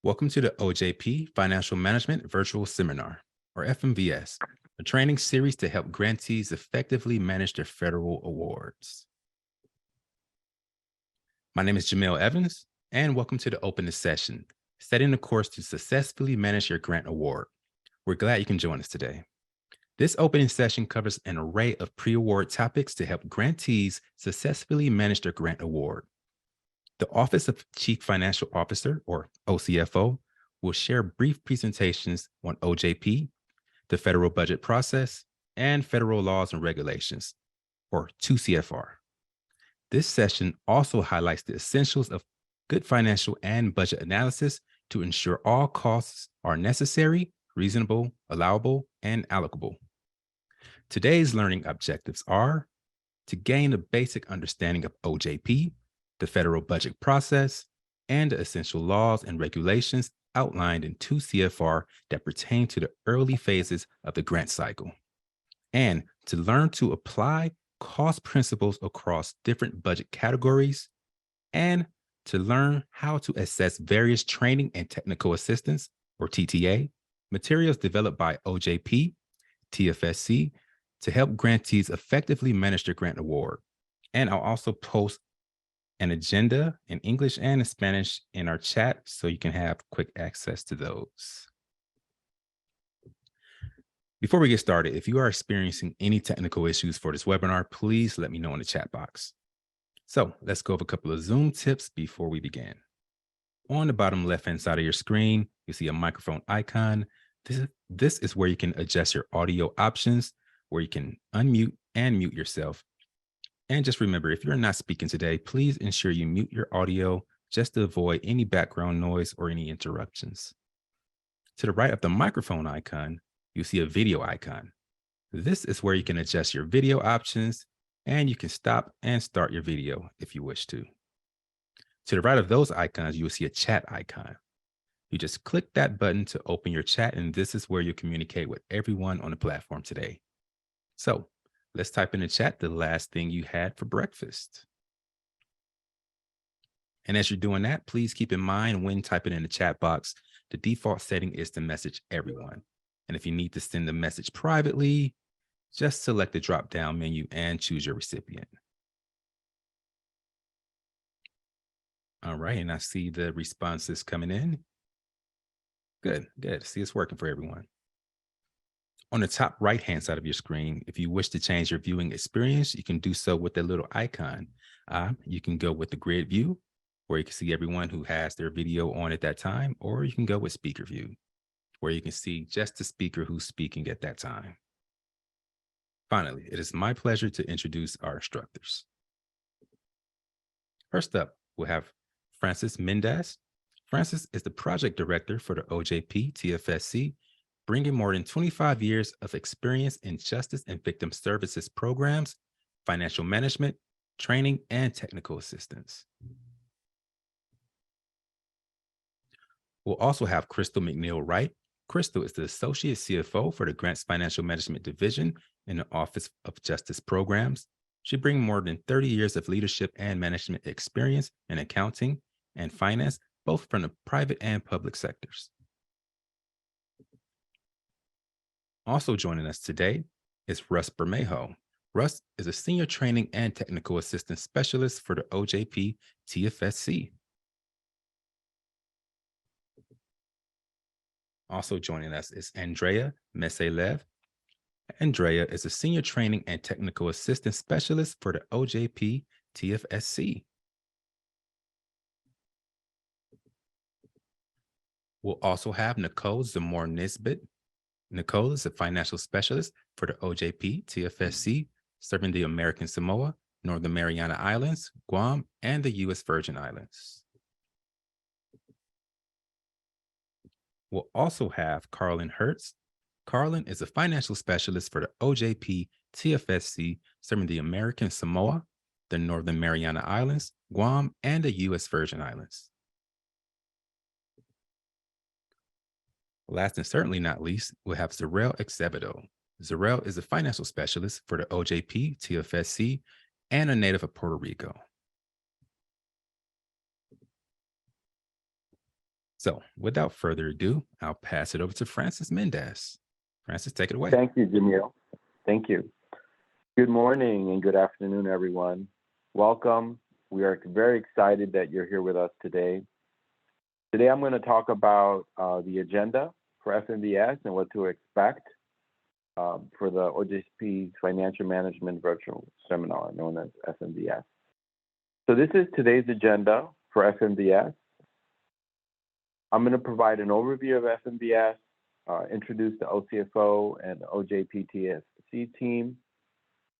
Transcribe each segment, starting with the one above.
Welcome to the OJP Financial Management Virtual Seminar, or FMVS, a training series to help grantees effectively manage their federal awards. My name is Jamil Evans, and welcome to the opening session, setting the course to successfully manage your grant award. We're glad you can join us today. This opening session covers an array of pre-award topics to help grantees successfully manage their grant award. The Office of Chief Financial Officer, or OCFO, will share brief presentations on OJP, the federal budget process, and federal laws and regulations, or 2CFR. This session also highlights the essentials of good financial and budget analysis to ensure all costs are necessary, reasonable, allowable, and allocable. Today's learning objectives are to gain a basic understanding of OJP, the federal budget process, and the essential laws and regulations outlined in 2 CFR that pertain to the early phases of the grant cycle, and to learn to apply cost principles across different budget categories, and to learn how to assess various training and technical assistance, or TTA, materials developed by OJP, TFSC, to help grantees effectively manage their grant award. And I'll also post an agenda in English and in Spanish in our chat so you can have quick access to those. Before we get started, if you are experiencing any technical issues for this webinar, please let me know in the chat box. So let's go over a couple of Zoom tips before we begin. On the bottom left-hand side of your screen, you see a microphone icon. This is where you can adjust your audio options, where you can unmute and mute yourself. And just remember, if you're not speaking today, please ensure you mute your audio just to avoid any background noise or any interruptions. To the right of the microphone icon, you see a video icon. This is where you can adjust your video options, and you can stop and start your video if you wish to. To the right of those icons, you will see a chat icon. You just click that button to open your chat, and this is where you communicate with everyone on the platform today. So let's type in the chat the last thing you had for breakfast. And as you're doing that, please keep in mind when typing in the chat box, the default setting is to message everyone. And if you need to send the message privately, just select the drop-down menu and choose your recipient. All right, and I see the responses coming in. Good. See, it's working for everyone. On the top right-hand side of your screen, if you wish to change your viewing experience, you can do so with the little icon. You can go with the grid view, where you can see everyone who has their video on at that time, or you can go with speaker view, where you can see just the speaker who's speaking at that time. Finally, it is my pleasure to introduce our instructors. First up, we'll have Francis Mendez. Francis is the project director for the OJP TFSC, bringing more than 25 years of experience in justice and victim services programs, financial management, training, and technical assistance. We'll also have Crystal McNeil Wright. Crystal is the Associate CFO for the Grants Financial Management Division in the Office of Justice Programs. She brings more than 30 years of leadership and management experience in accounting and finance, both from the private and public sectors. Also joining us today is Russ Bermejo. Russ is a Senior Training and Technical Assistance Specialist for the OJP TFSC. Also joining us is Andrea Meselev. Andrea is a Senior Training and Technical Assistance Specialist for the OJP TFSC. We'll also have Nicole Zamor Nisbet. Nicole is a financial specialist for the OJP TFSC, serving the American Samoa, Northern Mariana Islands, Guam, and the U.S. Virgin Islands. We'll also have Carlin Hertz. Carlin is a financial specialist for the OJP TFSC, serving the American Samoa, the Northern Mariana Islands, Guam, and the U.S. Virgin Islands. Last and certainly not least, we'll have Zarel Exevedo. Zarel is a financial specialist for the OJP TFSC and a native of Puerto Rico. So, without further ado, I'll pass it over to Francis Mendez. Francis, take it away. Thank you, Jamil. Thank you. Good morning and good afternoon, everyone. Welcome. We are very excited that you're here with us today. Today, I'm going to talk about the agenda for FMVS and what to expect for the OJP Financial Management Virtual Seminar, known as FMVS. So this is today's agenda for FMVS. I'm going to provide an overview of FMVS, introduce the OCFO and OJP TSC team.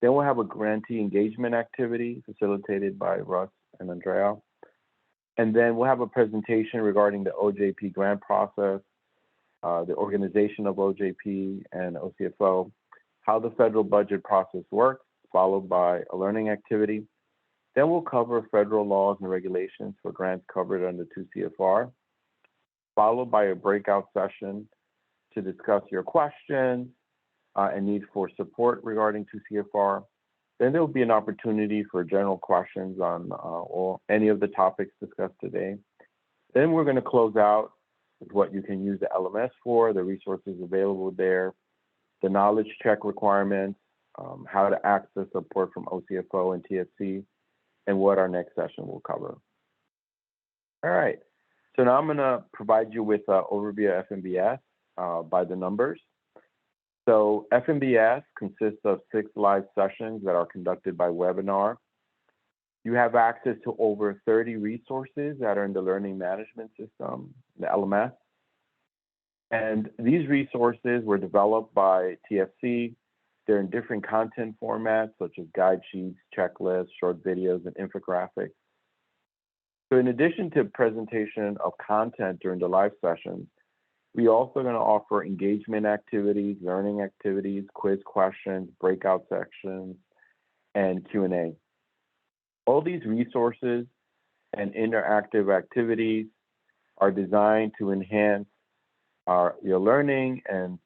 Then we'll have a grantee engagement activity facilitated by Russ and Andrea. And then we'll have a presentation regarding the OJP grant process, the organization of OJP and OCFO, how the federal budget process works, followed by a learning activity. Then we'll cover federal laws and regulations for grants covered under 2 CFR, followed by a breakout session to discuss your questions and need for support regarding 2 CFR. Then there will be an opportunity for general questions on any of the topics discussed today. Then we're going to close out with what you can use the LMS for, the resources available there, the knowledge check requirements, how to access support from OCFO and TSC, and what our next session will cover. All right, so now I'm going to provide you with an overview of FMVS by the numbers. So FMVS consists of 6 live sessions that are conducted by webinar. You have access to over 30 resources that are in the learning management system, the LMS. And these resources were developed by TFC. They're in different content formats, such as guide sheets, checklists, short videos, and infographics. So in addition to presentation of content during the live sessions, we're also going to offer engagement activities, learning activities, quiz questions, breakout sections, and Q&A. All these resources and interactive activities are designed to enhance your learning and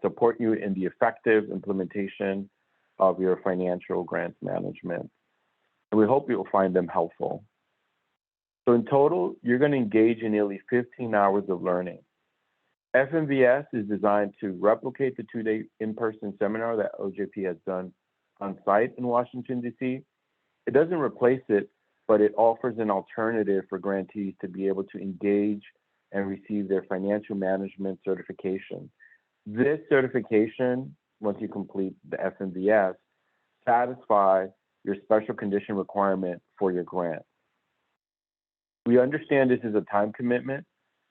support you in the effective implementation of your financial grants management. And we hope you'll find them helpful. So in total, you're going to engage in nearly 15 hours of learning. FMVS is designed to replicate the 2-day in-person seminar that OJP has done on site in Washington, D.C. It doesn't replace it, but it offers an alternative for grantees to be able to engage and receive their financial management certification. This certification, once you complete the FMVS, satisfies your special condition requirement for your grant. We understand this is a time commitment,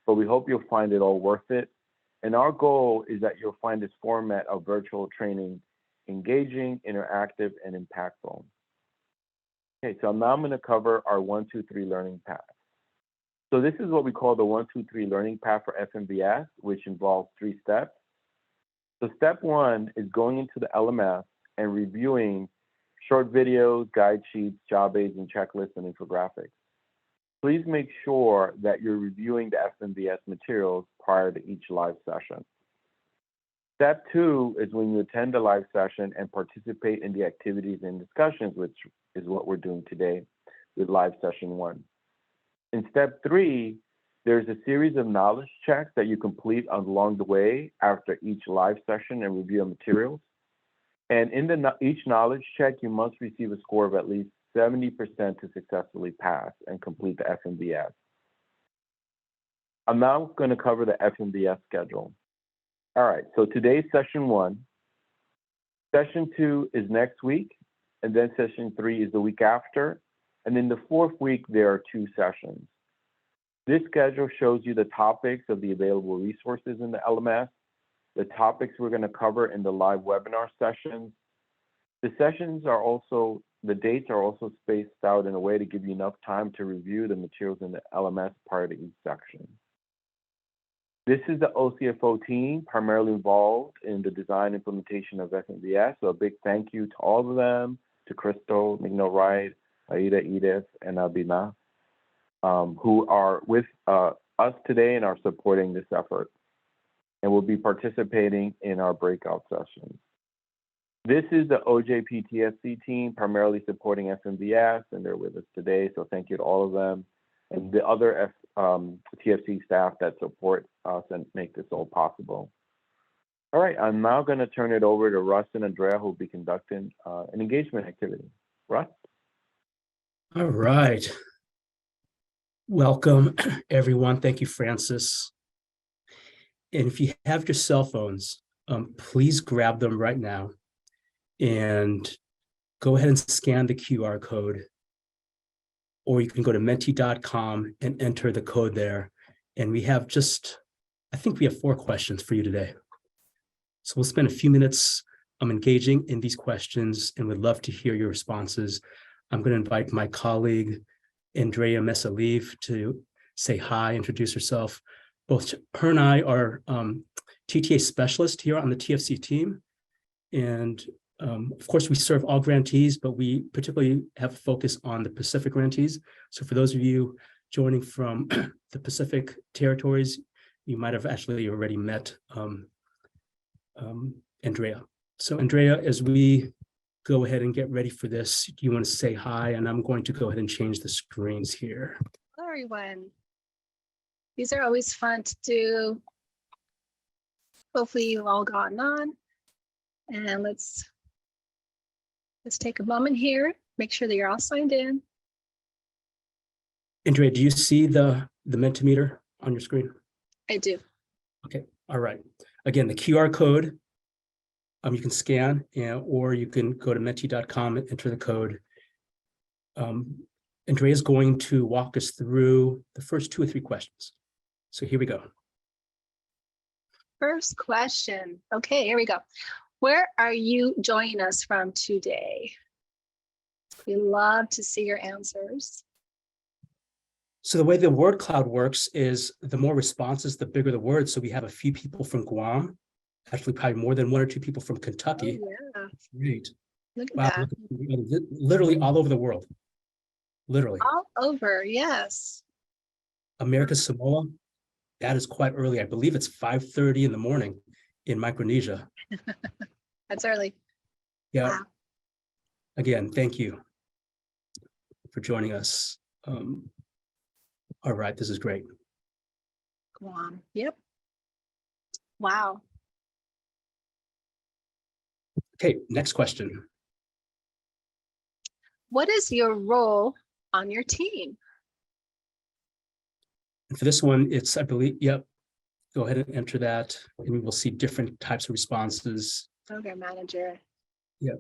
but we hope you'll find it all worth it. And our goal is that you'll find this format of virtual training engaging, interactive, and impactful. Okay, so now I'm going to cover our 1, 2, 3 learning path. So this is what we call the 1, 2, 3 learning path for FMVS, which involves 3 steps. So step 1 is going into the LMS and reviewing short videos, guide sheets, job aids, and checklists and infographics. Please make sure that you're reviewing the FMVS materials prior to each live session. Step 2 is when you attend the live session and participate in the activities and discussions, which is what we're doing today with live session 1. In step 3, there's a series of knowledge checks that you complete along the way after each live session and review of materials. And in each knowledge check, you must receive a score of at least 70% to successfully pass and complete the FMVS. I'm now going to cover the FMVS schedule. All right, so today's session 1. Session 2 is next week, and then session 3 is the week after. And in the 4th week, there are 2 sessions. This schedule shows you the topics of the available resources in the LMS, the topics we're going to cover in the live webinar sessions. The sessions are also The dates are also spaced out in a way to give you enough time to review the materials in the LMS prior to each section. This is the OCFO team primarily involved in the design implementation of FMVS. So a big thank you to all of them, to Crystal, Migno Wright, Aida, Edith, and Abina, who are with us today and are supporting this effort and will be participating in our breakout sessions. This is the OJP TSC team primarily supporting FMVS, and they're with us today, so thank you to all of them. And the other TFC staff that support us and make this all possible. All right, I'm now going to turn it over to Russ and Andrea, who will be conducting an engagement activity. Russ? All right. Welcome, everyone. Thank you, Francis. And if you have your cell phones, please grab them right now and go ahead and scan the QR code. Or you can go to menti.com and enter the code there. And we have I think we have 4 questions for you today. So we'll spend a few minutes engaging in these questions and would love to hear your responses. I'm going to invite my colleague, Andrea Mesaliv, to say hi, introduce herself. Both her and I are TTA specialists here on the TFC team. And of course, we serve all grantees, but we particularly have a focus on the Pacific grantees. So for those of you joining from the Pacific territories, you might have actually already met Andrea. So Andrea, as we go ahead and get ready for this, do you want to say hi? And I'm going to go ahead and change the screens here. Hello, everyone. These are always fun to do. Hopefully you've all gotten on. And let's take a moment here, make sure that you're all signed in. Andrea, do you see the Mentimeter on your screen? I do. Okay, all right. Again, the QR code, you can scan, or you can go to menti.com and enter the code. Andrea is going to walk us through the first 2 or 3 questions. So here we go. First question. Okay, here we go. Where are you joining us from today? We love to see your answers. So the way the word cloud works is the more responses, the bigger the word. So we have a few people from Guam, actually probably more than 1 or 2 people from Kentucky. Oh, yeah. Great. Look at Wow, that. literally all over the world. Literally. All over, yes. America Samoa, that is quite early. I believe it's 5:30 in the morning in Micronesia. That's early. Yeah. Wow. Again, thank you for joining us. All right, this is great. Guam. Yep. Wow. Okay, next question. What is your role on your team? And for this one, it's, I believe, yep. Go ahead and enter that, and we will see different types of responses. Program manager. Yep.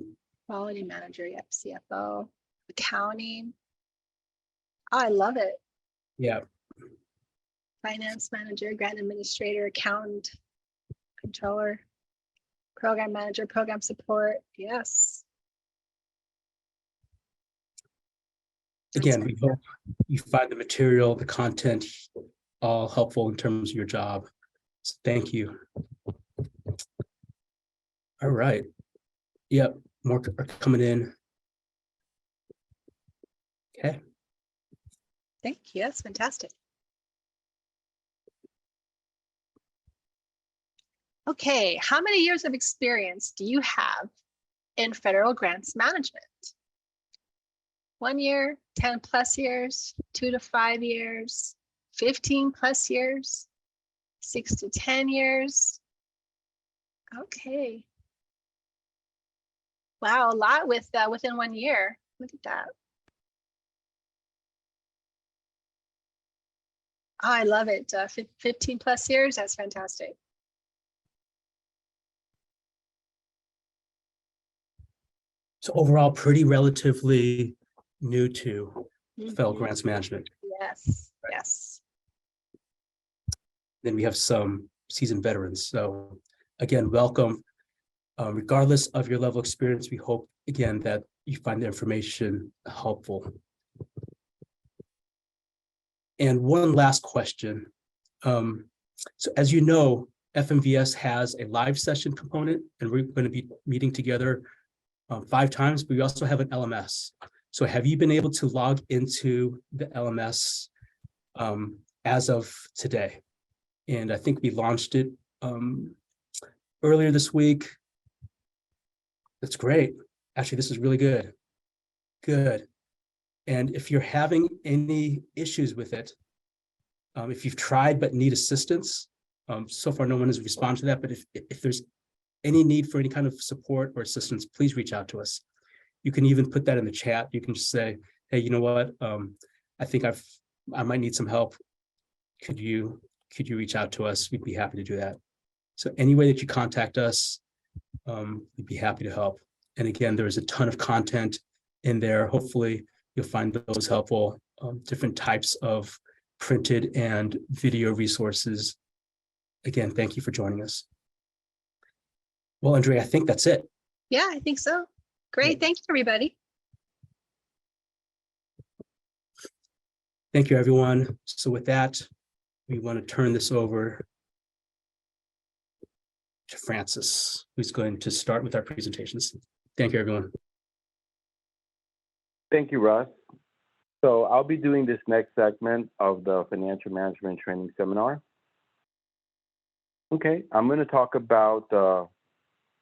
Quality manager. Yep. CFO. Accounting. Oh, I love it. Yeah. Finance manager, grant administrator, accountant, controller, program manager, program support. Yes. Again, we hope you find the material, the content, all helpful in terms of your job. So thank you. All right. Yep, more are coming in. Okay. Thank you. That's fantastic. Okay, how many years of experience do you have in federal grants management? 1 year, 10 plus years, 2 to 5 years, 15 plus years, 6 to 10 years. Okay. Wow, a lot with within 1 year. Look at that. Oh, I love it. 15 plus years, that's fantastic. So overall, pretty relatively new to federal Mhm. grants management. Yes, yes. Then we have some seasoned veterans. So again, welcome. Regardless of your level of experience, we hope, again, that you find the information helpful. And one last question. So as you know, FMVS has a live session component, and we're going to be meeting together 5 times, but we also have an LMS. So have you been able to log into the LMS as of today? And I think we launched it earlier this week. That's great. Actually, this is really good. Good. And if you're having any issues with it, If you've tried but need assistance, so far no one has responded to that, but if there's any need for any kind of support or assistance, please reach out to us. You can even put that in the chat. You can just say, hey, you know what? I think I might need some help. Could you reach out to us? We'd be happy to do that. So any way that you contact us, we'd be happy to help. And again, there's a ton of content in there. Hopefully you'll find those helpful, different types of printed and video resources. Again, thank you for joining us. Well, Andrea, I think that's it. Yeah, I think so. Great. Thank you, everybody. Thank you, everyone. So with that, we want to turn this over to Francis, who's going to start with our presentations. Thank you, everyone. Thank you, Russ. So I'll be doing this next segment of the Financial Management Training Seminar. Okay, I'm going to talk about the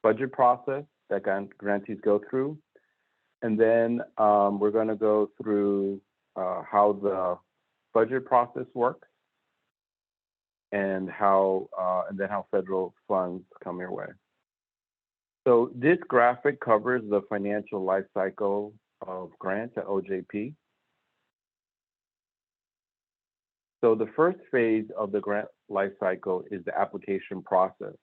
budget process that grantees go through. And then we're going to go through how the budget process works and then how federal funds come your way. So this graphic covers the financial life cycle of grants at OJP. So the first phase of the grant life cycle is the application process.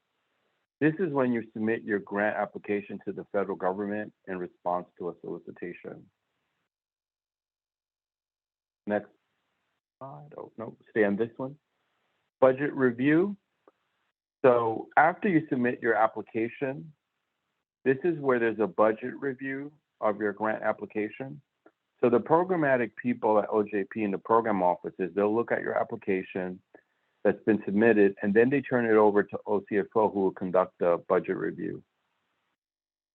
This is when you submit your grant application to the federal government in response to a solicitation. Next slide. Oh, no, stay on this one. Budget review. So after you submit your application, this is where there's a budget review of your grant application. So the programmatic people at OJP in the program offices, they'll look at your application that's been submitted, and then they turn it over to OCFO, who will conduct the budget review.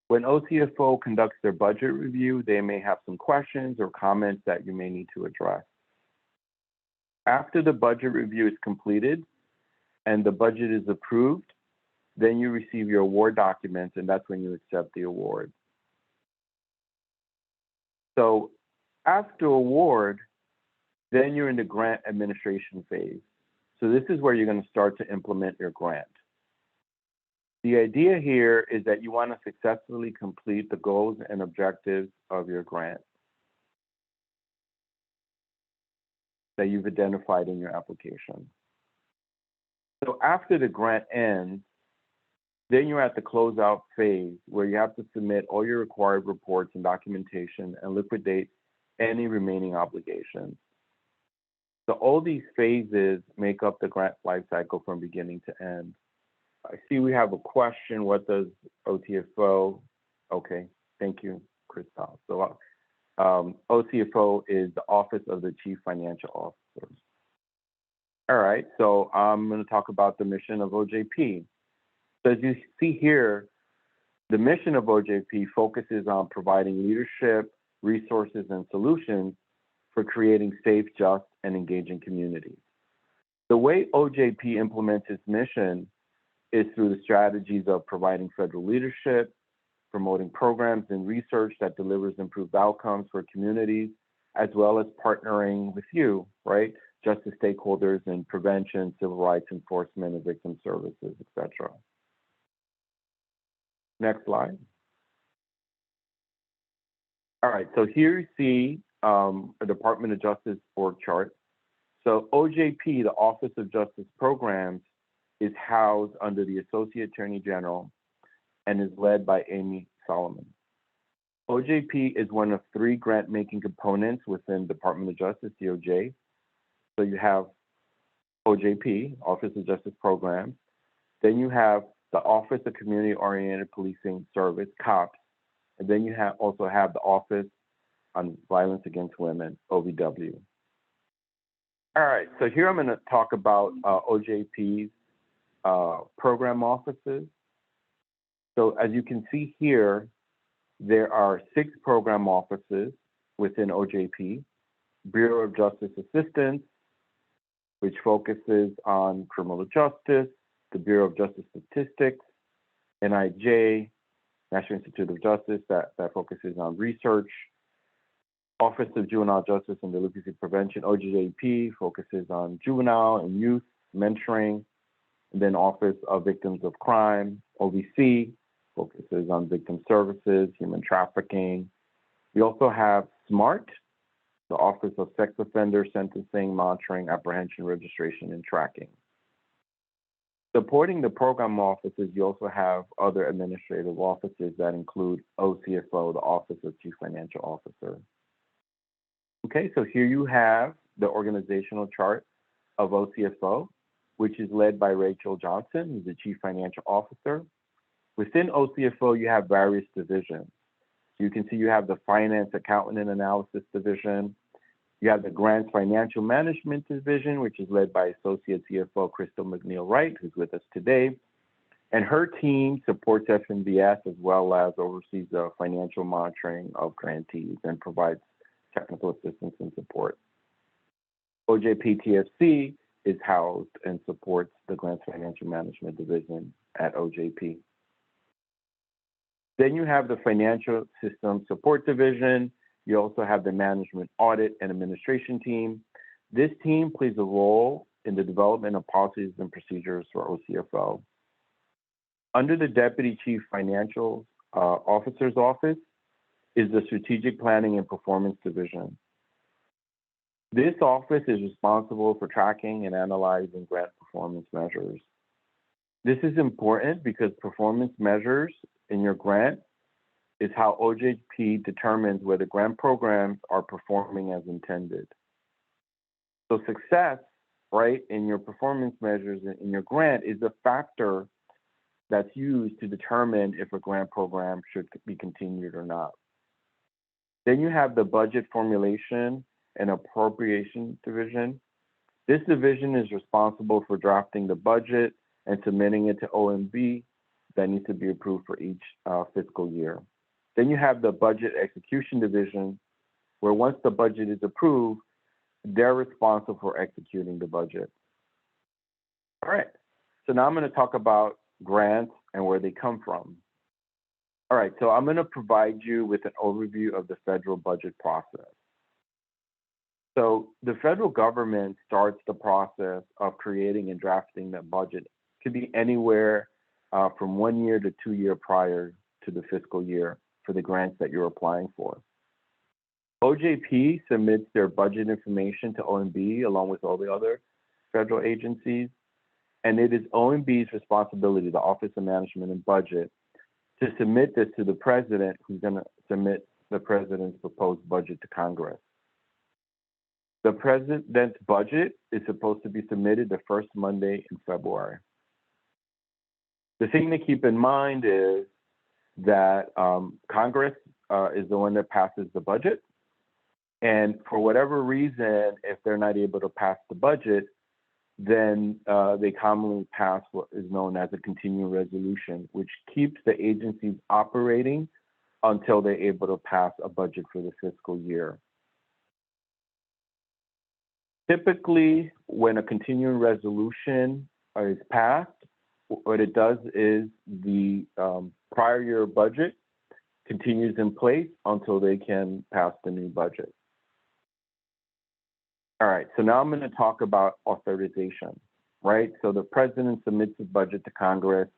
When OCFO conducts their budget review, they may have some questions or comments that you may need to address. After the budget review is completed and the budget is approved, then you receive your award documents, and that's when you accept the award. So after award, then you're in the grant administration phase. So this is where you're going to start to implement your grant. The idea here is that you want to successfully complete the goals and objectives of your grant that you've identified in your application. So after the grant ends, then you're at the closeout phase where you have to submit all your required reports and documentation and liquidate any remaining obligations. So all these phases make up the grant life cycle from beginning to end. I see we have a question. What does OTFO? Okay, thank you, Christophe. So OCFO is the Office of the Chief Financial Officer. All right, so I'm going to talk about the mission of OJP. So as you see here, the mission of OJP focuses on providing leadership, resources, and solutions for creating safe, just, and engaging communities. The way OJP implements its mission is through the strategies of providing federal leadership, promoting programs and research that delivers improved outcomes for communities, as well as partnering with you, right? Justice stakeholders in prevention, civil rights enforcement, and victim services, etc. Next slide. All right, so here you see a Department of Justice org chart. So OJP, the Office of Justice Programs, is housed under the Associate Attorney General and is led by Amy Solomon. OJP is one of 3 grant-making components within Department of Justice, DOJ. So you have OJP, Office of Justice Programs. Then you have the Office of Community-Oriented Policing Service, COPS. And then you also have the Office on Violence Against Women, OVW. All right, so here I'm going to talk about OJP's program offices. So as you can see here, there are 6 program offices within OJP. Bureau of Justice Assistance, which focuses on criminal justice, the Bureau of Justice Statistics, NIJ, National Institute of Justice, that focuses on research. Office of Juvenile Justice and Delinquency Prevention, OJP, focuses on juvenile and youth mentoring. And then Office of Victims of Crime, OVC, focuses on victim services, human trafficking. We also have SMART, the Office of Sex Offender Sentencing, Monitoring, Apprehension, Registration, and Tracking. Supporting the program offices, you also have other administrative offices that include OCFO, the Office of Chief Financial Officer. Okay, so here you have the organizational chart of OCFO, which is led by Rachel Johnson, who's the Chief Financial Officer. Within OCFO, you have various divisions. So you can see you have the Finance, Accounting, and Analysis Division. You have the Grants Financial Management Division, which is led by Associate CFO Crystal McNeil-Wright, who's with us today. And her team supports FMVS as well as oversees the financial monitoring of grantees and provides technical assistance and support. OJP TFC is housed and supports the Grants Financial Management Division at OJP. Then you have the Financial System Support Division. You also have the Management Audit and Administration team. This team plays a role in the development of policies and procedures for OCFO. Under the Deputy Chief Financial Officer's Office is the Strategic Planning and Performance Division. This office is responsible for tracking and analyzing grant performance measures. This is important because performance measures in your grant is how OJP determines whether grant programs are performing as intended. So success, right, in your performance measures in your grant is a factor that's used to determine if a grant program should be continued or not. Then you have the Budget Formulation and Appropriation Division. This division is responsible for drafting the budget and submitting it to OMB that needs to be approved for each fiscal year. Then you have the Budget Execution Division, where once the budget is approved, they're responsible for executing the budget. All right, so now I'm going to talk about grants and where they come from. All right, so I'm going to provide you with an overview of the federal budget process. So the federal government starts the process of creating and drafting that budget. It could be anywhere from 1 year to 2 years prior to the fiscal year for the grants that you're applying for. OJP submits their budget information to OMB along with all the other federal agencies, and it is OMB's responsibility, the Office of Management and Budget, to submit this to the president, who's going to submit the president's proposed budget to Congress. The president's budget is supposed to be submitted the first Monday in February. The thing to keep in mind is that Congress is the one that passes the budget. And for whatever reason, if they're not able to pass the budget, then they commonly pass what is known as a continuing resolution, which keeps the agencies operating until they're able to pass a budget for the fiscal year. Typically, when a continuing resolution is passed, what it does is the prior year budget continues in place until they can pass the new budget. All right, so now I'm going to talk about authorization, right? So the president submits the budget to Congress.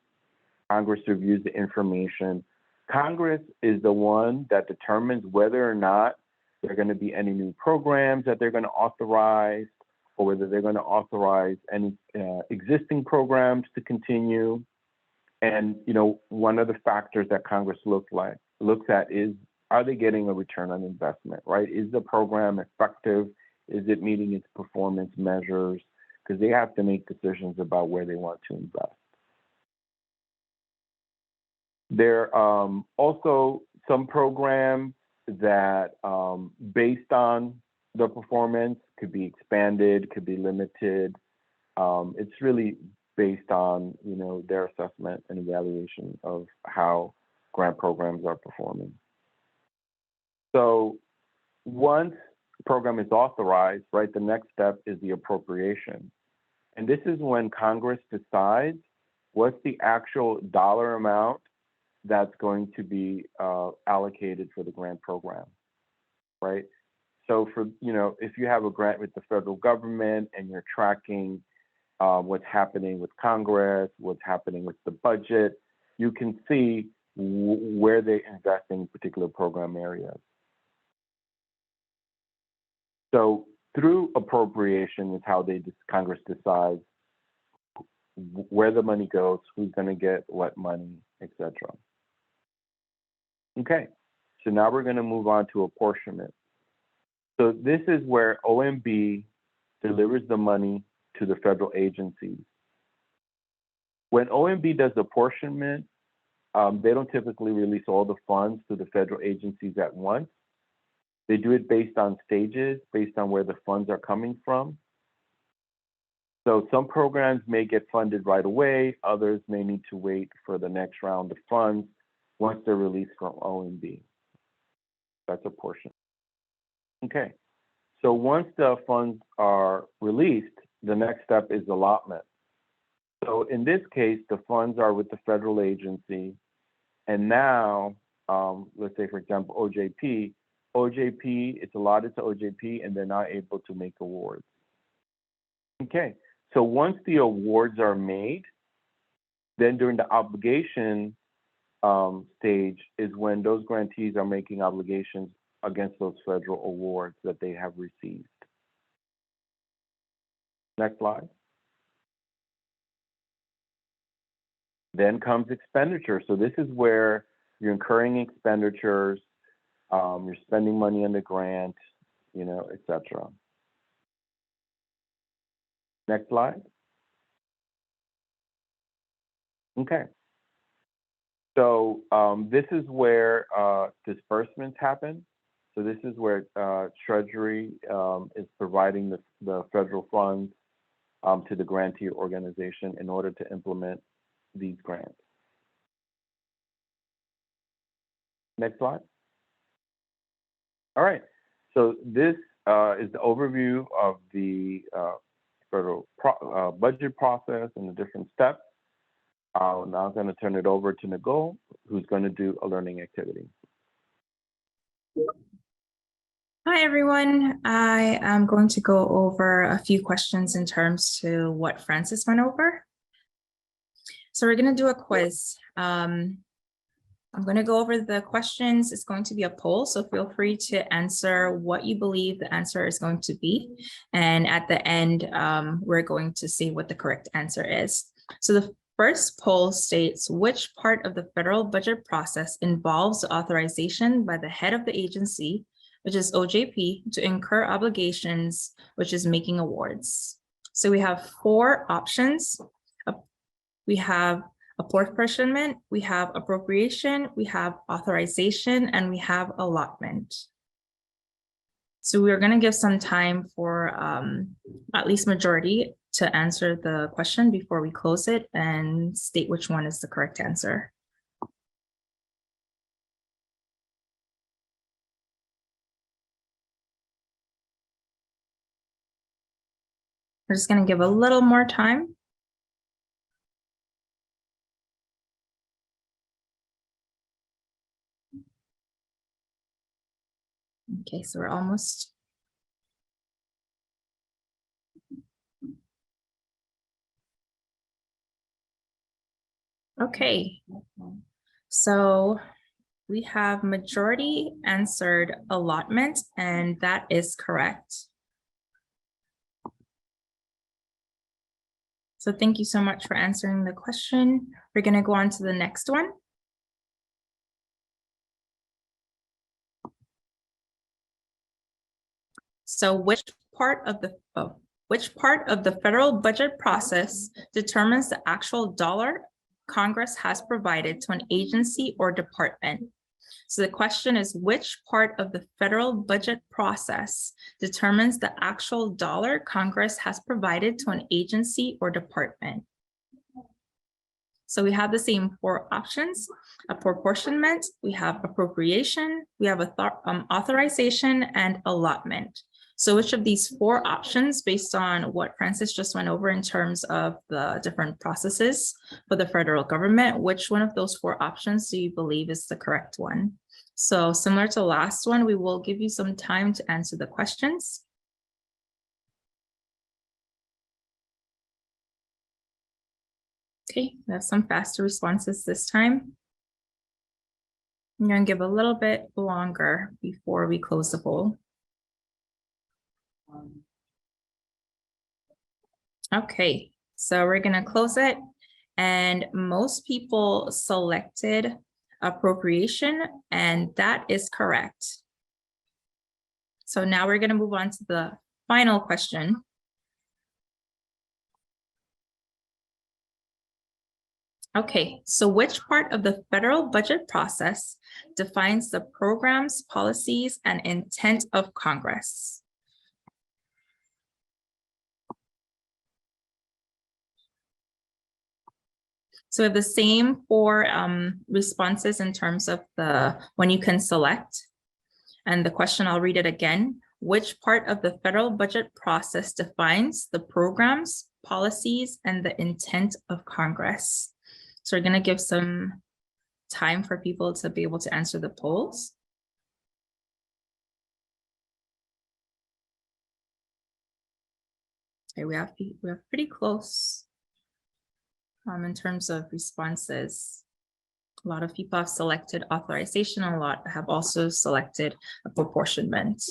Congress reviews the information. Congress is the one that determines whether or not there are going to be any new programs that they're going to authorize, or whether they're going to authorize any existing programs to continue. And one of the factors that Congress looks at is, are they getting a return on investment, right? Is the program effective? Is it meeting its performance measures? Because they have to make decisions about where they want to invest. There are also some programs that, based on the performance, could be expanded, could be limited. It's really based on their assessment and evaluation of how grant programs are performing. So once the program is authorized, right, the next step is the appropriation. And this is when Congress decides what's the actual dollar amount that's going to be allocated for the grant program, right? So for, if you have a grant with the federal government and you're tracking what's happening with Congress, what's happening with the budget, you can see where they're investing in particular program areas. So through appropriation is how Congress decides where the money goes, who's going to get what money, etc. Okay, so now we're going to move on to apportionment. So this is where OMB delivers the money to the federal agencies. When OMB does apportionment, they don't typically release all the funds to the federal agencies at once. They do it based on stages, based on where the funds are coming from. So some programs may get funded right away, others may need to wait for the next round of funds once they're released from OMB. That's a portion. Okay, so once the funds are released, the next step is allotment. So in this case, the funds are with the federal agency, and now, let's say for example, OJP, it's allotted to OJP and they're not able to make awards. Okay. So once the awards are made, then during the obligation stage is when those grantees are making obligations against those federal awards that they have received. Next slide. Then comes expenditure. So this is where you're incurring expenditures, you're spending money on the grant, etc. Next slide. Okay. So this is where disbursements happen. So this is where Treasury is providing the federal funds to the grantee organization in order to implement these grants. Next slide. All right. So this is the overview of the federal budget process and the different steps. I'm now going to turn it over to Nicole, who's going to do a learning activity. Hi, everyone. I am going to go over a few questions in terms to what Francis went over. So we're going to do a quiz. I'm going to go over the questions. It's going to be a poll, so feel free to answer what you believe the answer is going to be. And at the end, we're going to see what the correct answer is. So the first poll states, which part of the federal budget process involves authorization by the head of the agency, which is OJP, to incur obligations, which is making awards? So we have 4 options. We have apportionment, we have appropriation, we have authorization, and we have allotment. So we're going to give some time for at least majority to answer the question before we close it and state which one is the correct answer. We're just going to give a little more time. Okay, so we're almost. Okay, so we have majority answered allotment, and that is correct. So thank you so much for answering the question. We're going to go on to the next one. So which part of the federal budget process determines the actual dollar Congress has provided to an agency or department? So the question is, which part of the federal budget process determines the actual dollar Congress has provided to an agency or department? So we have the same 4 options: apportionment, we have appropriation, we have authorization, and allotment. So which of these 4 options, based on what Francis just went over in terms of the different processes for the federal government, which one of those 4 options do you believe is the correct one? So similar to last one, we will give you some time to answer the questions. Okay, we have some faster responses this time. I'm going to give a little bit longer before we close the poll. Okay, so we're going to close it. And most people selected appropriation, and that is correct. So now we're going to move on to the final question. Okay, so which part of the federal budget process defines the programs, policies, and intent of Congress? So we have the same four responses in terms of when you can select. And the question, I'll read it again. Which part of the federal budget process defines the programs, policies, and the intent of Congress? So we're going to give some time for people to be able to answer the polls. Okay, we have pretty close in terms of responses. A lot of people have selected authorization. A lot have also selected apportionment.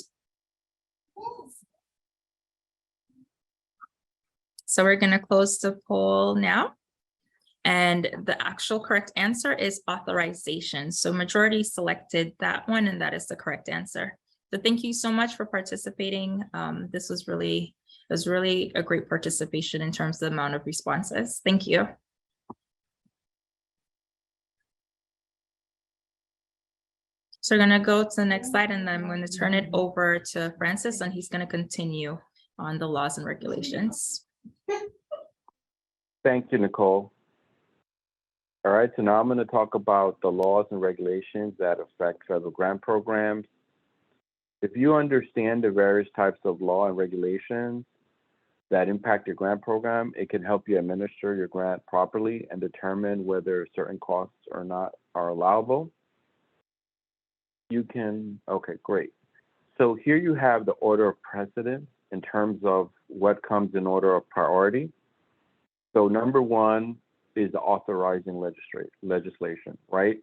So we're going to close the poll now. And the actual correct answer is authorization. So majority selected that one, and that is the correct answer. So thank you so much for participating. This was really a great participation in terms of the amount of responses. Thank you. So we're going to go to the next slide, and then I'm going to turn it over to Francis, and he's going to continue on the laws and regulations. Thank you, Nicole. All right, so now I'm going to talk about the laws and regulations that affect federal grant programs. If you understand the various types of law and regulations that impact your grant program, it can help you administer your grant properly and determine whether certain costs are allowable. Okay, great. So here you have the order of precedence in terms of what comes in order of priority. So number one is the authorizing legislation, right?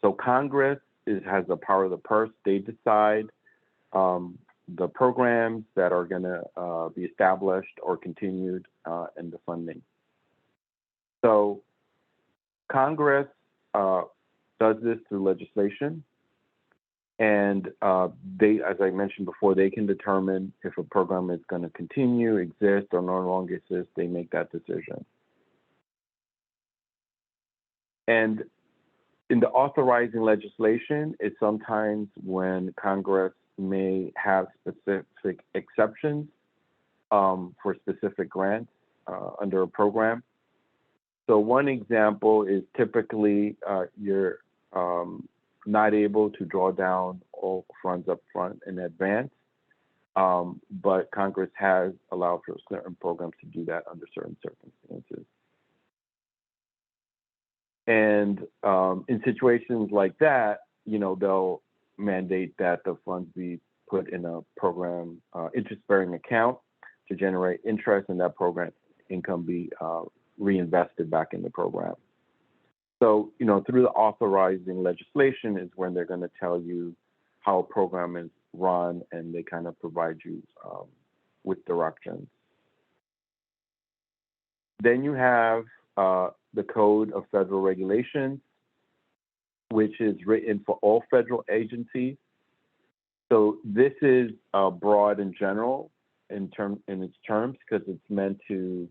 So Congress has the power of the purse. They decide the programs that are going to be established or continued in the funding. So Congress does this through legislation. And they, as I mentioned before, they can determine if a program is going to continue, exist, or no longer exist. They make that decision. And in the authorizing legislation, it's sometimes when Congress may have specific exceptions for specific grants under a program. So one example is typically you're not able to draw down all funds up front in advance, but Congress has allowed for certain programs to do that under certain circumstances. And in situations like that, they'll mandate that the funds be put in a program interest-bearing account to generate interest, and that program income be reinvested back in the program. So, through the authorizing legislation is when they're going to tell you how a program is run, and they kind of provide you with directions. Then you have the Code of Federal Regulations, which is written for all federal agencies. So this is broad and general in its terms, because it's meant to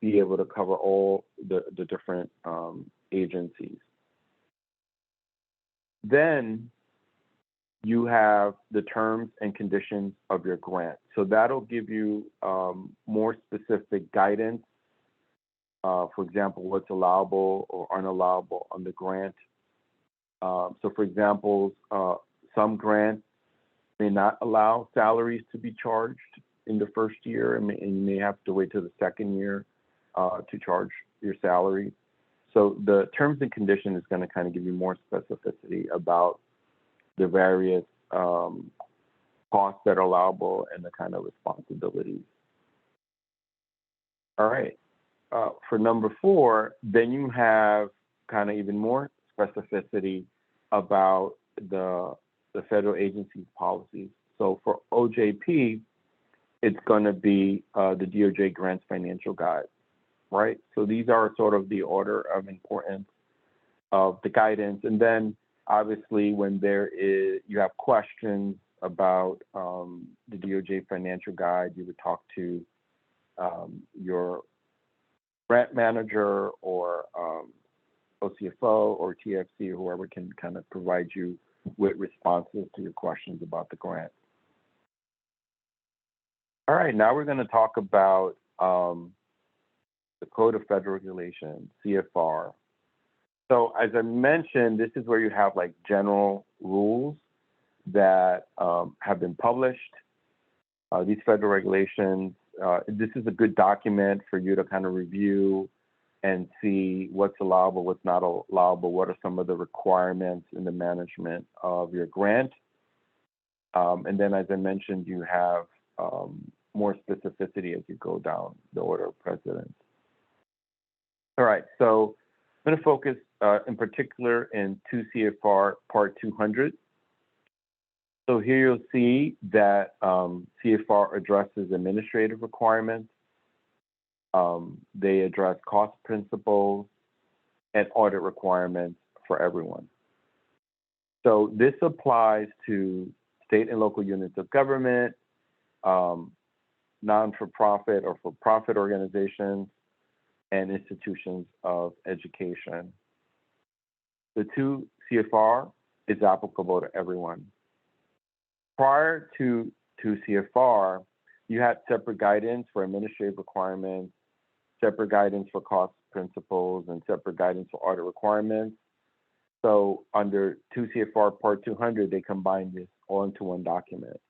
be able to cover all the different agencies. Then you have the terms and conditions of your grant. So that'll give you more specific guidance. For example, what's allowable or unallowable on the grant. So for example, some grants may not allow salaries to be charged in the first year, and you may have to wait till the second year to charge your salary. So the terms and conditions is going to kind of give you more specificity about the various costs that are allowable and the kind of responsibilities. All right. For number 4, then you have kind of even more specificity about the federal agency's policies. So for OJP, it's going to be the DOJ Grants Financial Guide, right? So these are sort of the order of importance of the guidance. And then obviously when you have questions about the DOJ Financial Guide, you would talk to your grant manager or OCFO or TFC or whoever can kind of provide you with responses to your questions about the grant. All right, now we're going to talk about the Code of Federal Regulations, CFR. So as I mentioned, this is where you have like general rules that have been published. These federal regulations, this is a good document for you to kind of review and see what's allowable, what's not allowable, what are some of the requirements in the management of your grant. And then, as I mentioned, you have more specificity as you go down the order of precedence. All right, so I'm going to focus in particular in 2 CFR Part 200. So here you'll see that CFR addresses administrative requirements. They address cost principles and audit requirements for everyone. So this applies to state and local units of government, non-for-profit or for-profit organizations, and institutions of education. The 2 CFR is applicable to everyone. Prior to CFR, you had separate guidance for administrative requirements, separate guidance for cost principles, and separate guidance for audit requirements. So under 2 CFR Part 200, they combined this all into one document.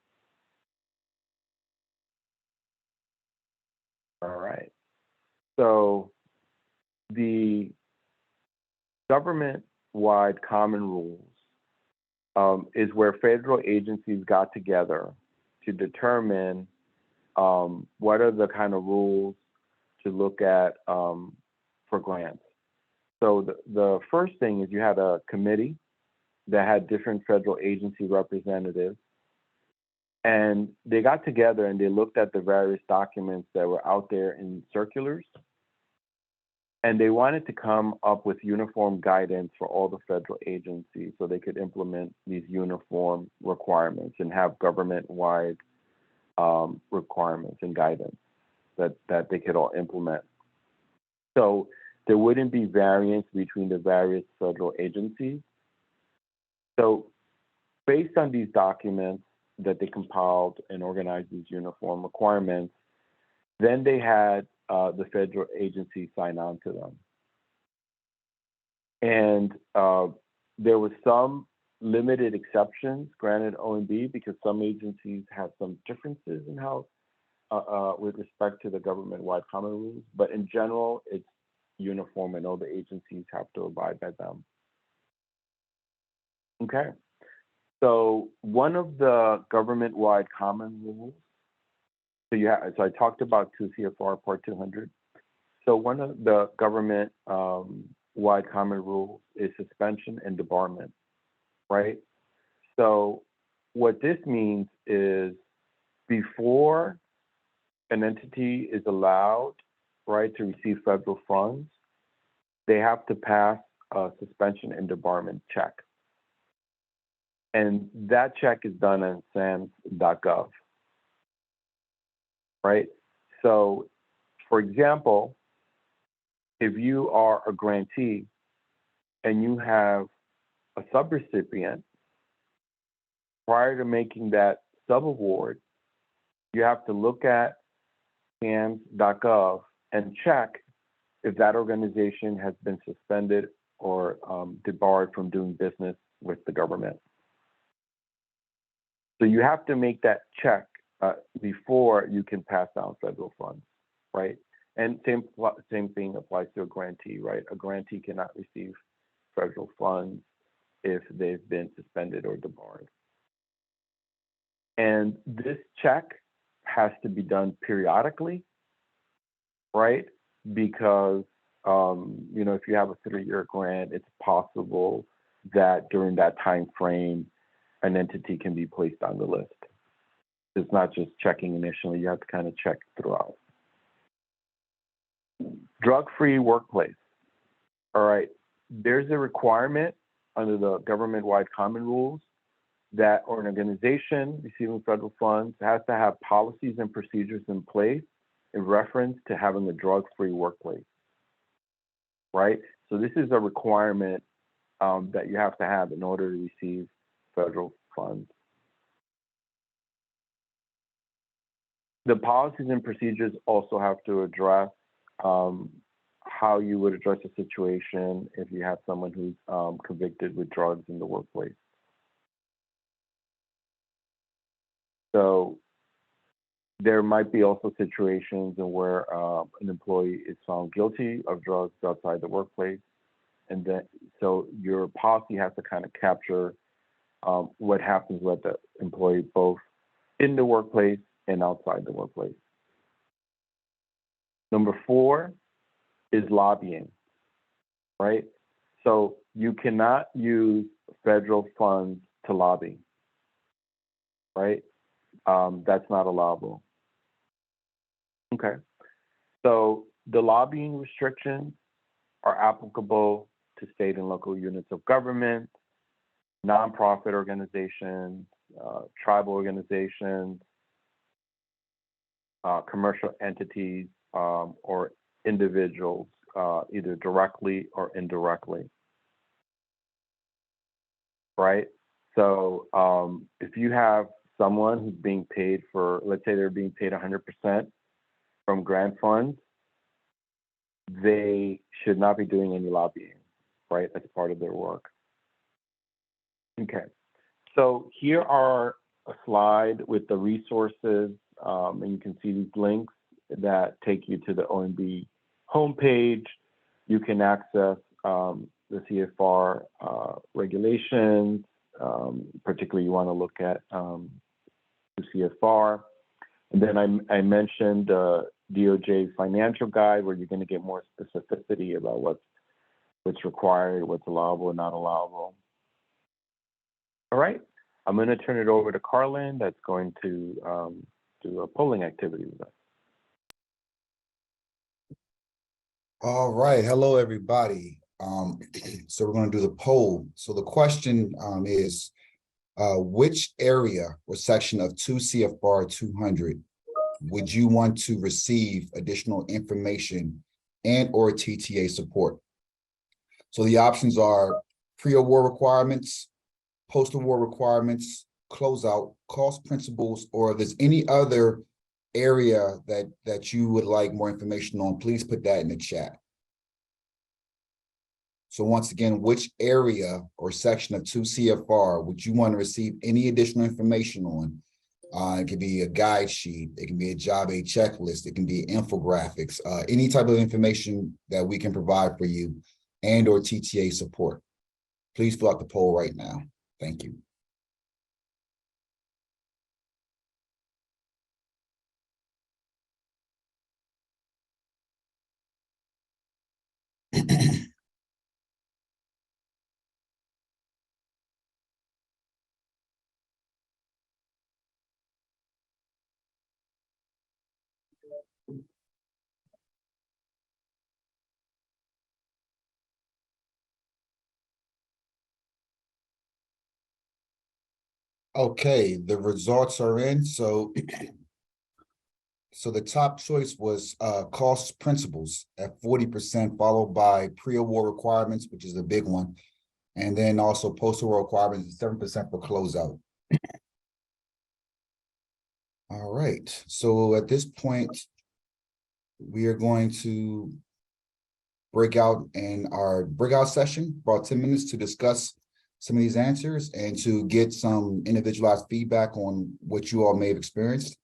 All right. So the government-wide common rules is where federal agencies got together to determine what are the kind of rules to look at for grants. So the first thing is you had a committee that had different federal agency representatives, and they got together and they looked at the various documents that were out there in circulars, and they wanted to come up with uniform guidance for all the federal agencies so they could implement these uniform requirements and have government-wide requirements and guidance that they could all implement. So there wouldn't be variance between the various federal agencies. So based on these documents that they compiled and organized these uniform requirements, then they had the federal agency sign on to them. And there was some limited exceptions granted OMB because some agencies have some differences in how, with respect to the government-wide common rules, but in general, it's uniform and all the agencies have to abide by them. Okay, so one of the government-wide common rules, so I talked about 2 CFR Part 200. So one of the government-wide common rules is suspension and debarment, right? So what this means is before an entity is allowed, right, to receive federal funds, they have to pass a suspension and debarment check. And that check is done on SANS.gov, right? So, for example, if you are a grantee and you have a subrecipient, prior to making that subaward, you have to look at SANS.gov and check if that organization has been suspended or debarred from doing business with the government. So you have to make that check before you can pass down federal funds, right? And same thing applies to a grantee, right? A grantee cannot receive federal funds if they've been suspended or debarred. And this check has to be done periodically, right? Because, you know, if you have a 3-year grant, it's possible that during that time frame, an entity can be placed on the list. It's not just checking initially, you have to kind of check throughout. Drug-free workplace. All right, there's a requirement under the government-wide common rules that an organization receiving federal funds has to have policies and procedures in place in reference to having a drug-free workplace, right? So this is a requirement that you have to have in order to receive federal funds. The policies and procedures also have to address how you would address a situation if you have someone who's convicted with drugs in the workplace. So there might be also situations in where an employee is found guilty of drugs outside the workplace. And then, so your policy has to kind of capture what happens with the employee both in the workplace and outside the workplace. Number 4 is lobbying, right? So you cannot use federal funds to lobby, right? That's not allowable. Okay, so the lobbying restrictions are applicable to state and local units of government, nonprofit organizations, tribal organizations, commercial entities, or individuals, either directly or indirectly, right? So if you have someone who's being paid for, let's say they're being paid 100% from grant funds, they should not be doing any lobbying, right, as part of their work. Okay, so here are a slide with the resources, and you can see these links that take you to the OMB homepage. You can access the CFR regulations, particularly you want to look at the CFR. And then I mentioned DOJ financial guide, where you're going to get more specificity about what's required, what's allowable and not allowable. All right, I'm going to turn it over to Carlin, that's going to do a polling activity with us. All right, hello everybody. So we're going to do the poll. So the question is, which area or section of 2 CFR 200 would you want to receive additional information and or TTA support? So the options are pre-award requirements, post-award requirements, closeout, cost principles, or if there's any other area that you would like more information on, please put that in the chat. So once again, which area or section of 2 CFR would you want to receive any additional information on? It could be a guide sheet, it can be a job aid checklist, it can be infographics, any type of information that we can provide for you and or TTA support. Please fill out the poll right now. Thank you. Okay, the results are in. So the top choice was cost principles at 40%, followed by pre-award requirements, which is the big one. And then also post-award requirements, 7% for closeout. All right, so at this point, we are going to break out in our breakout session, about 10 minutes to discuss some of these answers and to get some individualized feedback on what you all may have experienced.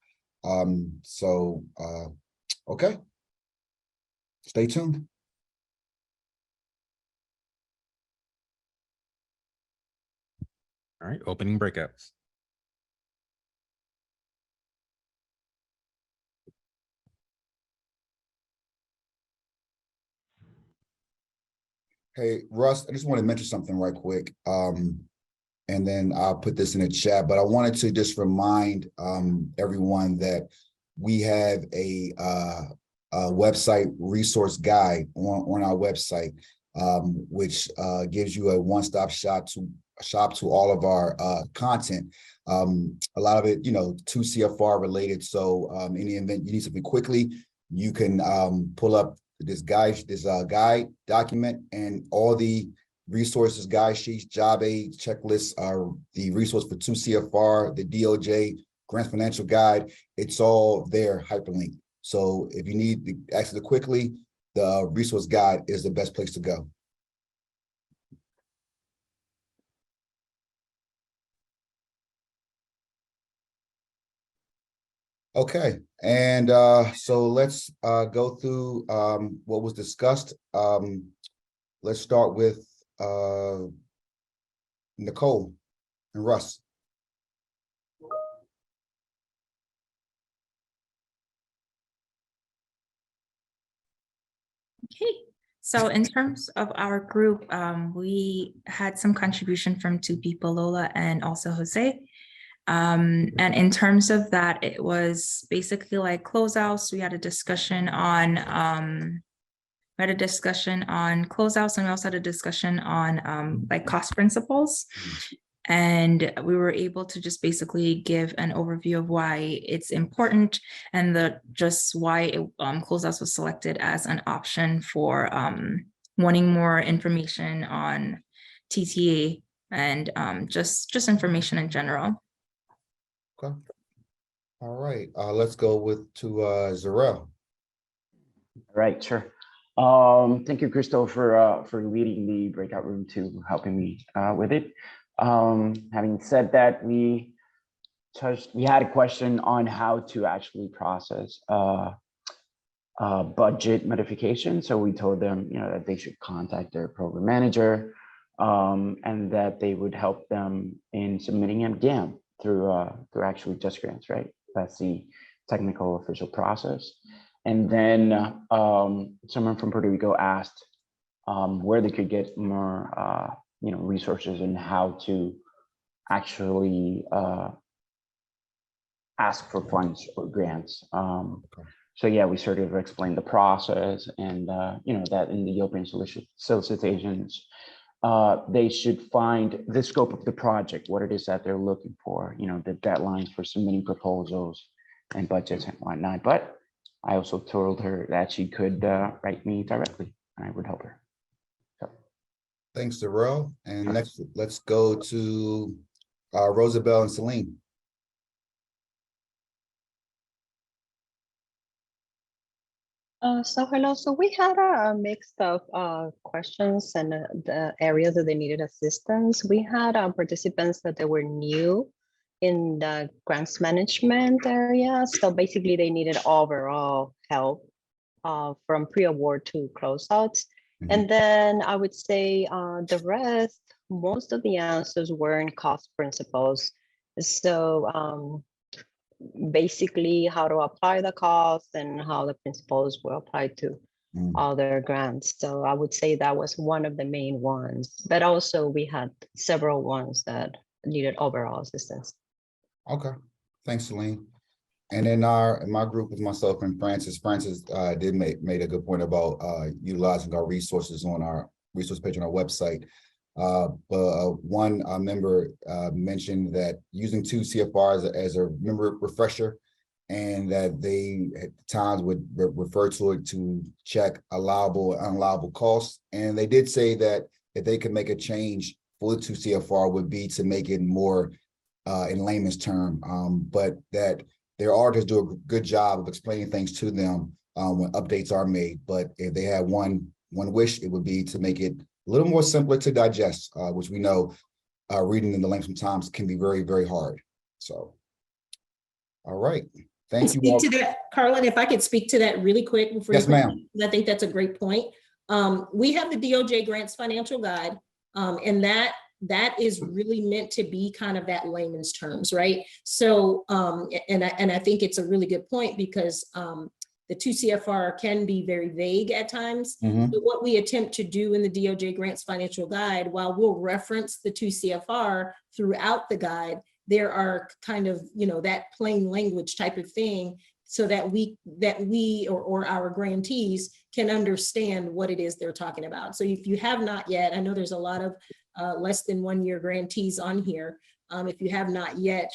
Okay, stay tuned. All right, opening breakouts. Hey, Russ, I just want to mention something right quick. And then I'll put this in the chat, but I wanted to just remind everyone that we have a website resource guide on our website, which gives you a one-stop shop to all of our content. A lot of it, 2 CFR related. So in the event you need something quickly, you can pull up this guide document, and all the resources, guide sheets, job aids, checklists are the resource for 2 CFR, the DOJ grants financial guide. It's all there hyperlinked. So if you need to access it quickly, the resource guide is the best place to go. Okay, and so let's go through what was discussed. Let's start with Nicole and Russ. Okay, so in terms of our group, we had some contribution from 2 people, Lola and also Jose. And in terms of that, it was basically like closeouts. We had a discussion on closeouts, and we also had a discussion on like cost principles. And we were able to just basically give an overview of why it's important, and just why closeouts was selected as an option for wanting more information on TTA and just information in general. Okay. All right. Let's go to Zarel. Right, sure. Thank you, Crystal, for leading the breakout room to helping me with it. Having said that, we had a question on how to actually process budget modification. So we told them, that they should contact their program manager, and that they would help them in submitting a GAM through actually Just Grants, right? That's the technical official process. And then someone from Puerto Rico asked where they could get more resources and how to actually ask for funds or grants. So yeah, we sort of explained the process, and that in the open solicitations, they should find the scope of the project, what it is that they're looking for, the deadlines for submitting proposals and budgets and whatnot. But I also told her that she could write me directly, and I would help her. Thanks, Zarel. And next, let's go to Rosabelle and Celine. Hello. So we had a mix of questions and the areas that they needed assistance. We had participants that they were new in the grants management area. So basically they needed overall help from pre-award to closeouts. And then I would say the rest, most of the answers were in cost principles. So basically how to apply the cost and how the principles will apply to other grants. So I would say that was one of the main ones, but also we had several ones that needed overall assistance. Okay, thanks, Celine. And in my group with myself and Francis did made a good point about utilizing our resources on our resource page on our website. But one member mentioned that using 2 CFRs as a member refresher, and that they at times would refer to it to check allowable and unallowable costs. And they did say that if they could make a change for the 2 CFR would be to make it more in layman's term, but that their auditors do a good job of explaining things to them when updates are made. But if they had one wish, it would be to make it a little more simpler to digest, which we know reading in the length sometimes can be very, very hard. So, all right. Thank you all. To that, Carlin, if I could speak to that really quick before. Yes, ma'am. I think that's a great point. We have the DOJ Grants Financial Guide, and that that is really meant to be kind of that layman's terms, right? So, and I think it's a really good point because the 2 CFR can be very vague at times. But what we attempt to do in the DOJ Grants Financial Guide, while we'll reference the 2 CFR throughout the guide, there are kind of, that plain language type of thing so that we or our grantees can understand what it is they're talking about. So if you have not yet, I know there's a lot of less than 1 year grantees on here. If you have not yet,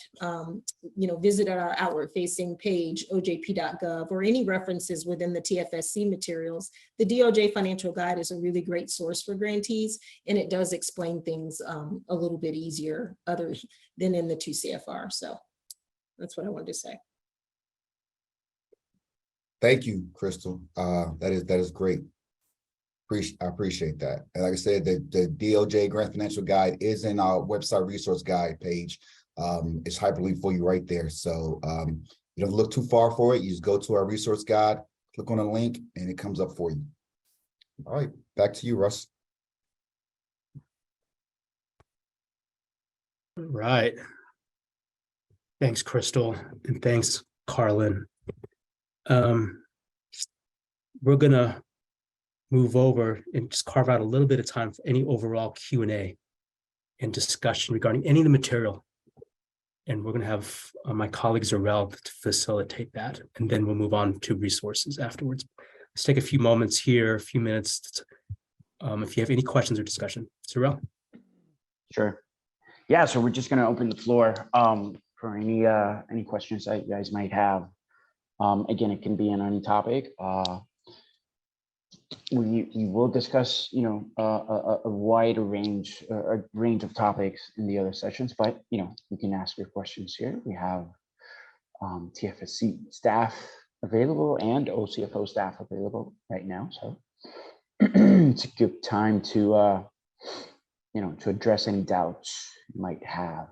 visited our outward facing page, ojp.gov, or any references within the TFSC materials, the DOJ Financial Guide is a really great source for grantees, and it does explain things a little bit easier other than in the 2 CFR. So that's what I wanted to say. Thank you, Crystal. That is great. I appreciate that. And like I said, the DOJ Grant Financial Guide is in our website resource guide page. It's hyperlinked for you right there. So you don't look too far for it. You just go to our resource guide, click on a link, and it comes up for you. All right, back to you, Russ. All right. Thanks, Crystal, and thanks, Carlin. We're gonna move over and just carve out a little bit of time for any overall Q&A and discussion regarding any of the material. And we're going to have my colleague Zarel to facilitate that. And then we'll move on to resources afterwards. Let's take a few moments here, a few minutes. If you have any questions or discussion. Zarel? Sure. Yeah, so we're just going to open the floor for any questions that you guys might have. Again, it can be on any topic. We will discuss, a wider range, a range of topics in the other sessions, but, you can ask your questions here. We have TFSC staff available and OCFO staff available right now. So it's a good time to, to address any doubts you might have.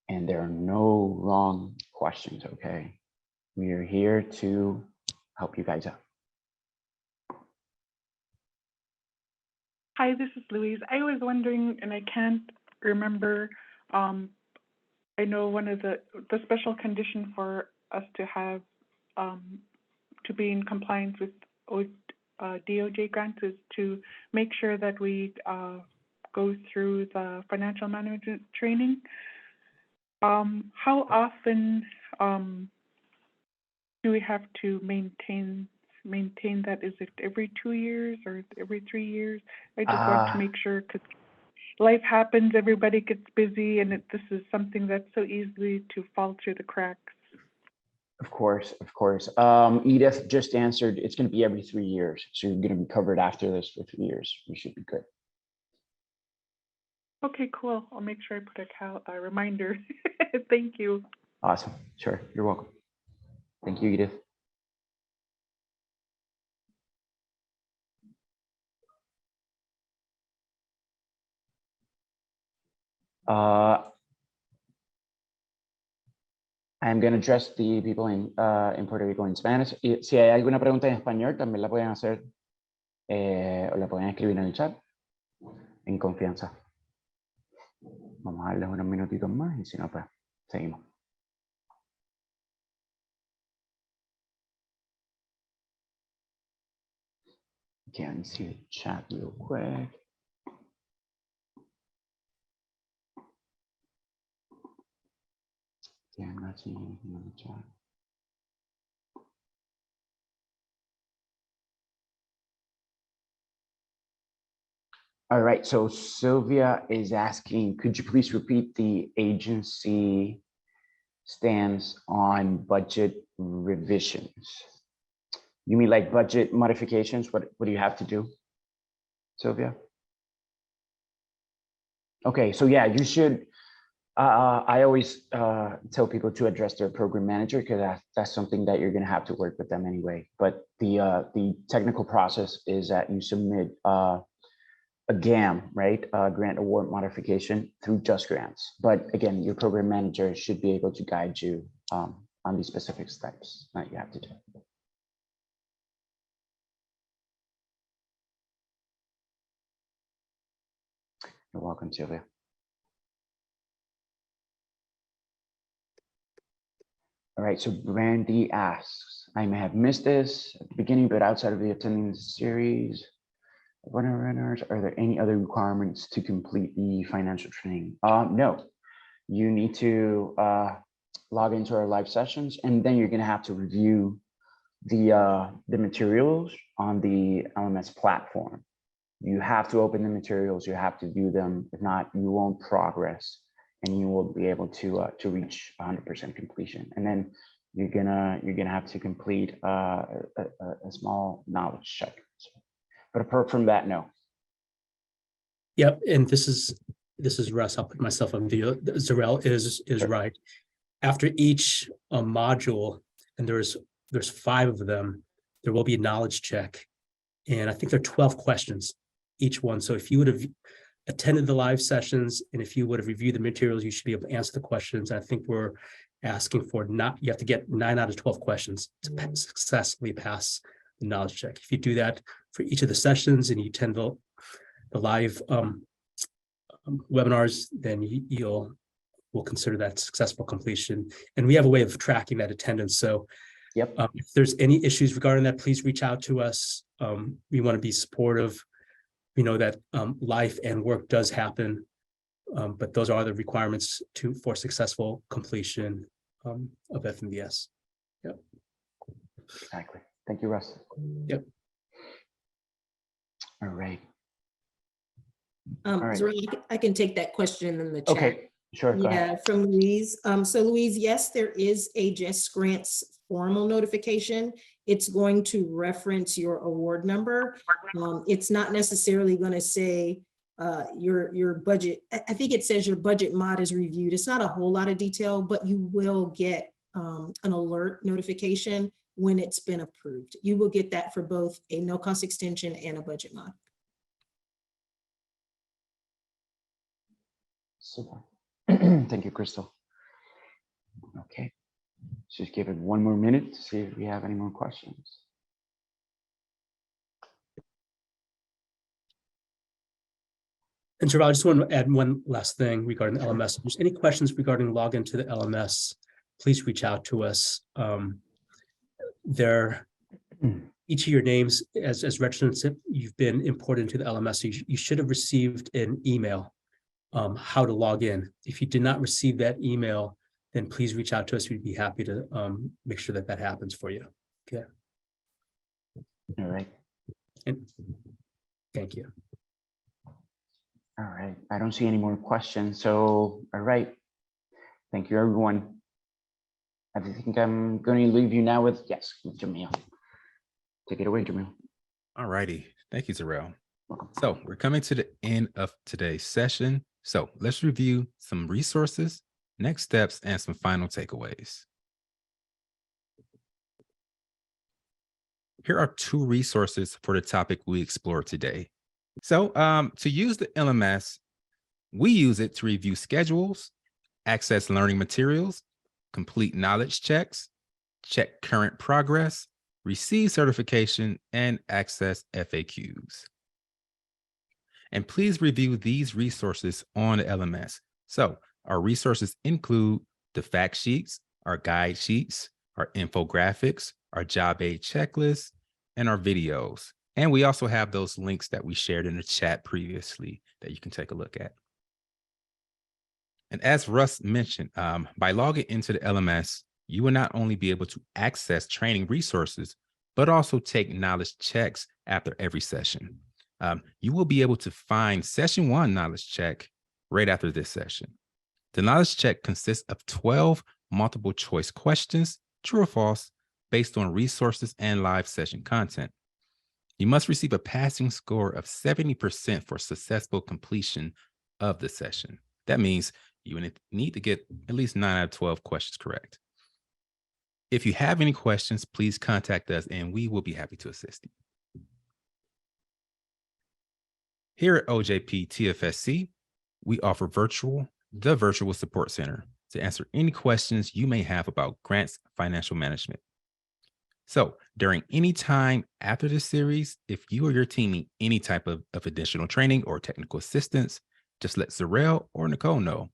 And there are no wrong questions, okay? We are here to help you guys out. Hi, this is Louise. I was wondering, and I can't remember, I know one of the special condition for us to have, to be in compliance with DOJ grants is to make sure that we go through the financial management training. How often do we have to maintain that? Is it every 2 years or every 3 years? I just want to make sure, because life happens, everybody gets busy, and this is something that's so easily to fall through the cracks. Of course. Edith just answered, it's going to be every 3 years. So you're going to be covered after this for 3 years. We should be good. Okay, cool. I'll make sure I put a reminder. Thank you. Awesome. Sure. You're welcome. Thank you, Edith. I'm going to address the people in Puerto Rico in Spanish. Si hay alguna pregunta en español, también la pueden hacer o la pueden escribir en el chat en confianza. Vamos a darles unos minutitos más y si no, pues seguimos. Okay, let me see the chat real quick. Yeah, I'm not seeing anything on the chat. All right, so Sylvia is asking, could you please repeat the agency stance on budget revisions? You mean like budget modifications? What do you have to do, Sylvia? Okay, so yeah, you should. I always tell people to address their program manager because that's something that you're going to have to work with them anyway. But the technical process is that you submit a GAM, right? Grant award modification through Just Grants. But again, your program manager should be able to guide you on these specific steps that you have to do. You're welcome, Sylvia. All right, so Brandy asks, I may have missed this at the beginning, but outside of the attending the series, runners, are there any other requirements to complete the financial training? No, you need to log into our live sessions, and then you're gonna have to review the materials on the LMS platform. You have to open the materials, you have to view them. If not, you won't progress and you will be able to reach 100% completion. And then you're gonna have to complete a small knowledge check. But apart from that, no. Yep, and this is Russ. I'll put myself on video. Zarel is Sure. right. After each module, and there's 5 of them, there will be a knowledge check, and I think there are 12 questions each one. So if you would have attended the live sessions and if you would have reviewed the materials, you should be able to answer the questions. I think we're asking for you have to get 9 out of 12 questions to successfully pass the knowledge check. If you do that for each of the sessions and you attend the live webinars, then we'll consider that successful completion. And we have a way of tracking that attendance. So yep. If there's any issues regarding that, please reach out to us. We want to be supportive. We know that life and work does happen, but those are the requirements for successful completion of FMVS. Yep. Exactly. Thank you, Russ. Yep. All right. Zarel, I can take that question in the chat. Okay, sure. Go ahead. From Louise. So Louise, yes, there is a Just Grants formal notification. It's going to reference your award number. It's not necessarily going to say your budget. I think it says your budget mod is reviewed. It's not a whole lot of detail, but you will get an alert notification when it's been approved. You will get that for both a no-cost extension and a budget mod. Super. Thank you, Crystal. Okay, just give it one more minute to see if we have any more questions. And Jarrell, I just want to add one last thing regarding the LMS. If there's any questions regarding login to the LMS, please reach out to us. Each of your names as registered, you've been imported into the LMS. So you should have received an email how to log in. If you did not receive that email, then please reach out to us. We'd be happy to make sure that happens for you. Okay. All right. And thank you. All right. I don't see any more questions. So, all right. Thank you, everyone. I think I'm going to leave you now with, yes, with Jamil. Take it away, Jamil. All righty. Thank you, Zarel. So we're coming to the end of today's session. So let's review some resources, next steps, and some final takeaways. Here are 2 resources for the topic we explored today. So to use the LMS, we use it to review schedules, access learning materials, complete knowledge checks, check current progress, receive certification, and access FAQs. And please review these resources on the LMS. So our resources include the fact sheets, our guide sheets, our infographics, our job aid checklist, and our videos. And we also have those links that we shared in the chat previously that you can take a look at. And as Russ mentioned, by logging into the LMS, you will not only be able to access training resources, but also take knowledge checks after every session. You will be able to find Session 1 knowledge check right after this session. The knowledge check consists of 12 multiple choice questions, true or false, based on resources and live session content. You must receive a passing score of 70% for successful completion of the session. That means you need to get at least 9 out of 12 questions correct. If you have any questions, please contact us and we will be happy to assist you. Here at OJP TFSC, we offer the Virtual Support Center to answer any questions you may have about grants financial management. So during any time after this series, if you or your team need any type of additional training or technical assistance, just let Zarel or Nicole know.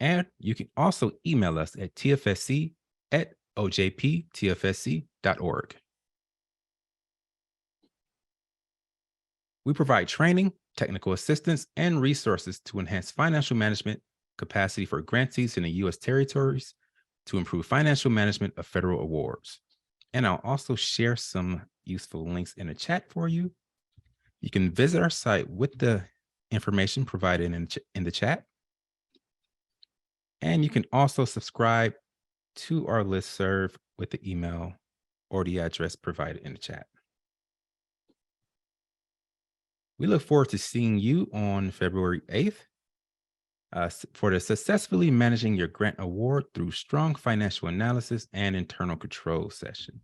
And you can also email us at tfsc@ojptfsc.org. We provide training, technical assistance, and resources to enhance financial management capacity for grantees in the U.S. territories to improve financial management of federal awards. And I'll also share some useful links in the chat for you. You can visit our site with the information provided in the chat. And you can also subscribe to our listserv with the email or the address provided in the chat. We look forward to seeing you on February 8th for the Successfully Managing Your Grant Award Through Strong Financial Analysis and Internal Control session.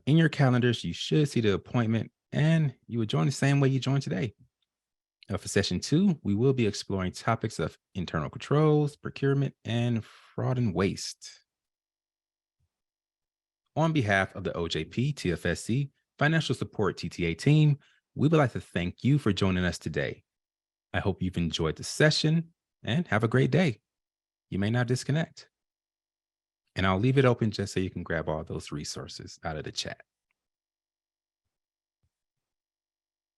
In your calendars, you should see the appointment, and you will join the same way you joined today. For session 2, we will be exploring topics of internal controls, procurement, and fraud and waste. On behalf of the OJP TFSC Financial Support TTA team, we would like to thank you for joining us today. I hope you've enjoyed the session and have a great day. You may now disconnect. And I'll leave it open just so you can grab all those resources out of the chat.